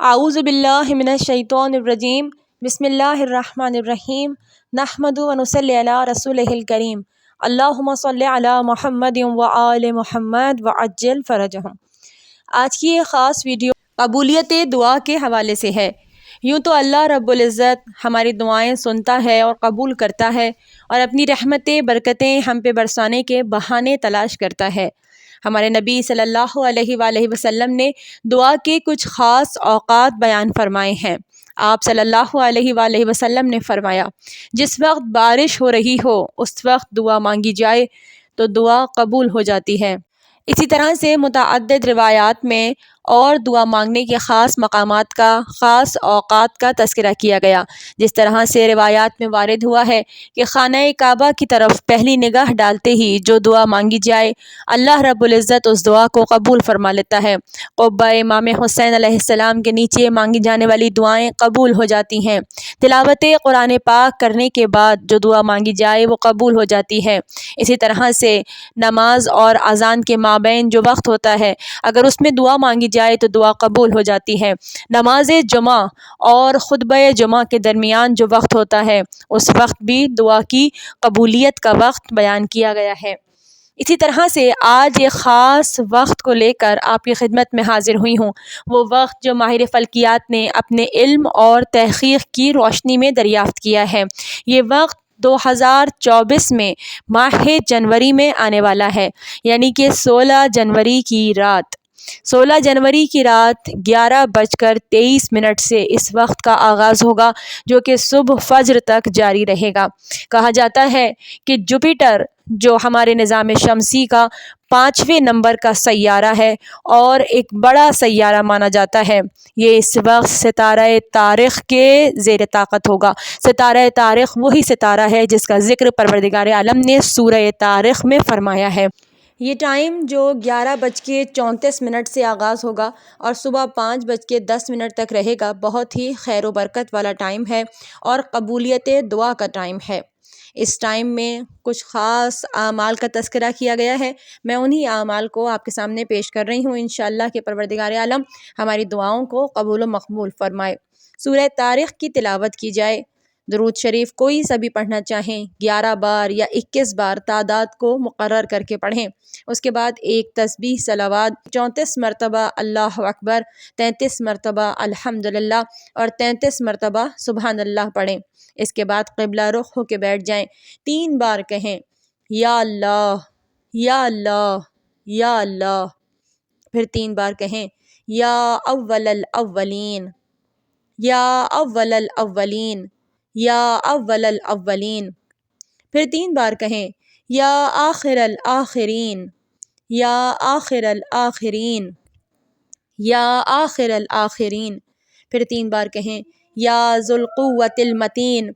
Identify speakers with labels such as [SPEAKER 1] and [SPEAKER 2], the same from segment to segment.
[SPEAKER 1] اعوذ باللہ من الشیطان الرجیم بسم اللہ الرحمن الرحیم نحمد و نصلی علی رسولہ الکریم اللہم صلی علی محمد و آل محمد وعجل فرجہم۔ آج کی یہ خاص ویڈیو قبولیت دعا کے حوالے سے ہے۔ یوں تو اللہ رب العزت ہماری دعائیں سنتا ہے اور قبول کرتا ہے اور اپنی رحمتیں برکتیں ہم پہ برسانے کے بہانے تلاش کرتا ہے۔ ہمارے نبی صلی اللہ علیہ وآلہ وسلم نے دعا کے کچھ خاص اوقات بیان فرمائے ہیں۔ آپ صلی اللہ علیہ وآلہ وسلم نے فرمایا، جس وقت بارش ہو رہی ہو اس وقت دعا مانگی جائے تو دعا قبول ہو جاتی ہے۔ اسی طرح سے متعدد روایات میں اور دعا مانگنے کے خاص مقامات کا، خاص اوقات کا تذکرہ کیا گیا۔ جس طرح سے روایات میں وارد ہوا ہے کہ خانہ کعبہ کی طرف پہلی نگاہ ڈالتے ہی جو دعا مانگی جائے اللہ رب العزت اس دعا کو قبول فرما لیتا ہے۔ قبہ امام حسین علیہ السلام کے نیچے مانگی جانے والی دعائیں قبول ہو جاتی ہیں۔ تلاوت قرآن پاک کرنے کے بعد جو دعا مانگی جائے وہ قبول ہو جاتی ہے۔ اسی طرح سے نماز اور اذان کے مابین جو وقت ہوتا ہے اگر اس میں دعا مانگی جائے تو دعا قبول ہو جاتی ہے۔ نماز جمعہ اور خطبہ جمعہ کے درمیان جو وقت ہوتا ہے اس وقت بھی دعا کی قبولیت کا وقت بیان کیا گیا ہے۔ اسی طرح سے آج ایک خاص وقت کو لے کر آپ کی خدمت میں حاضر ہوئی ہوں، وہ وقت جو ماہر فلکیات نے اپنے علم اور تحقیق کی روشنی میں دریافت کیا ہے۔ یہ وقت 2024 میں ماہ جنوری میں آنے والا ہے، یعنی کہ 16 جنوری کی رات۔ 16 جنوری کی رات 11:23 سے اس وقت کا آغاز ہوگا جو کہ صبح فجر تک جاری رہے گا۔ کہا جاتا ہے کہ جوپیٹر جو ہمارے نظام شمسی کا 5ویں نمبر کا سیارہ ہے اور ایک بڑا سیارہ مانا جاتا ہے، یہ اس وقت ستارہ طارق کے زیر طاقت ہوگا۔ ستارہ طارق وہی ستارہ ہے جس کا ذکر پروردگار عالم نے سورہ طارق میں فرمایا ہے۔ یہ ٹائم جو 11:34 سے آغاز ہوگا اور صبح 5:10 تک رہے گا، بہت ہی خیر و برکت والا ٹائم ہے اور قبولیت دعا کا ٹائم ہے۔ اس ٹائم میں کچھ خاص اعمال کا تذکرہ کیا گیا ہے، میں انہی اعمال کو آپ کے سامنے پیش کر رہی ہوں انشاءاللہ کہ پروردگار عالم ہماری دعاؤں کو قبول و مقبول فرمائے۔ سورہ طارق کی تلاوت کی جائے، درود شریف کوئی سا بھی پڑھنا چاہیں 11 بار یا 21 بار تعداد کو مقرر کر کے پڑھیں۔ اس کے بعد ایک تسبیح صلوات 34 مرتبہ اللہ اکبر، 33 مرتبہ الحمدللہ اور 33 مرتبہ سبحان اللہ پڑھیں۔ اس کے بعد قبلہ رخ ہو کے بیٹھ جائیں، 3 بار کہیں یا اللہ یا اللہ یا اللہ، پھر 3 بار کہیں یا اول الاولین یا اول الاولین یا اول الاولین، پھر 3 بار کہیں یا آخر الآخرین یا آخر الآخرین یا آخر الآخرین، پھر 3 بار کہیں یا ذو القوۃ المتین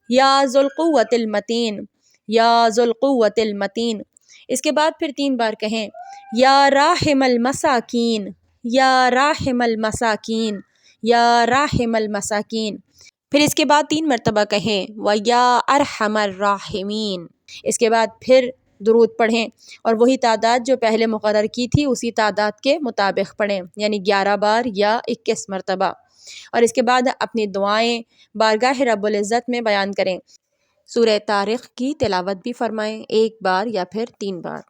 [SPEAKER 1] یا ذو القوۃ المتین یا ذو القوۃ المتین۔ اس کے بعد پھر 3 بار کہیں یا راحم المساکین یا راحم المساکین یا راحم المساکین، پھر اس کے بعد 3 مرتبہ کہیں وَيَا أَرْحَمَ الراحمین۔ اس کے بعد پھر درود پڑھیں اور وہی تعداد جو پہلے مقرر کی تھی اسی تعداد کے مطابق پڑھیں، یعنی 11 بار یا 21 مرتبہ، اور اس کے بعد اپنی دعائیں بارگاہ رب العزت میں بیان کریں۔ سورہ طارق کی تلاوت بھی فرمائیں 1 بار یا پھر 3 بار۔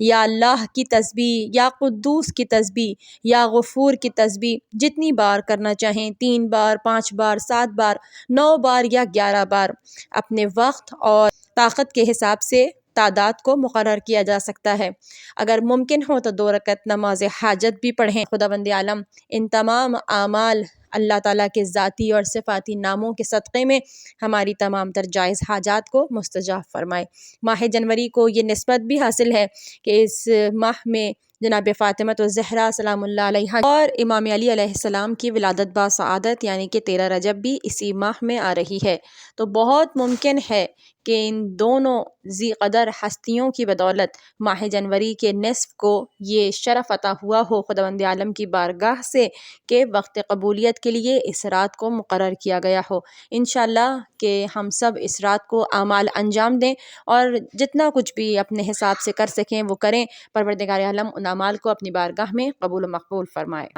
[SPEAKER 1] یا اللہ کی تسبیح، یا قدوس کی تسبیح، یا غفور کی تسبیح جتنی بار کرنا چاہیں، 3 بار، 5 بار، 7 بار، 9 بار یا 11 بار، اپنے وقت اور طاقت کے حساب سے تعداد کو مقرر کیا جا سکتا ہے۔ اگر ممکن ہو تو 2 رکعت نماز حاجت بھی پڑھیں۔ خداوند عالم ان تمام اعمال اللہ تعالیٰ کے ذاتی اور صفاتی ناموں کے صدقے میں ہماری تمام تر جائز حاجات کو مستجاب فرمائے۔ ماہ جنوری کو یہ نسبت بھی حاصل ہے کہ اس ماہ میں جناب فاطمہ الزہرا سلام اللہ علیہا اور امام علی علیہ السلام کی ولادت باسعادت یعنی کہ 13 رجب بھی اسی ماہ میں آ رہی ہے، تو بہت ممکن ہے کہ ان دونوں ذی قدر ہستیوں کی بدولت ماہ جنوری کے نصف کو یہ شرف عطا ہوا ہو خداوند عالم کی بارگاہ سے کہ وقت قبولیت کے لیے اس رات کو مقرر کیا گیا ہو۔ انشاءاللہ کہ ہم سب اس رات کو اعمال انجام دیں اور جتنا کچھ بھی اپنے حساب سے کر سکیں وہ کریں، پروردگار عالم ان اعمال کو اپنی بارگاہ میں قبول و مقبول فرمائے۔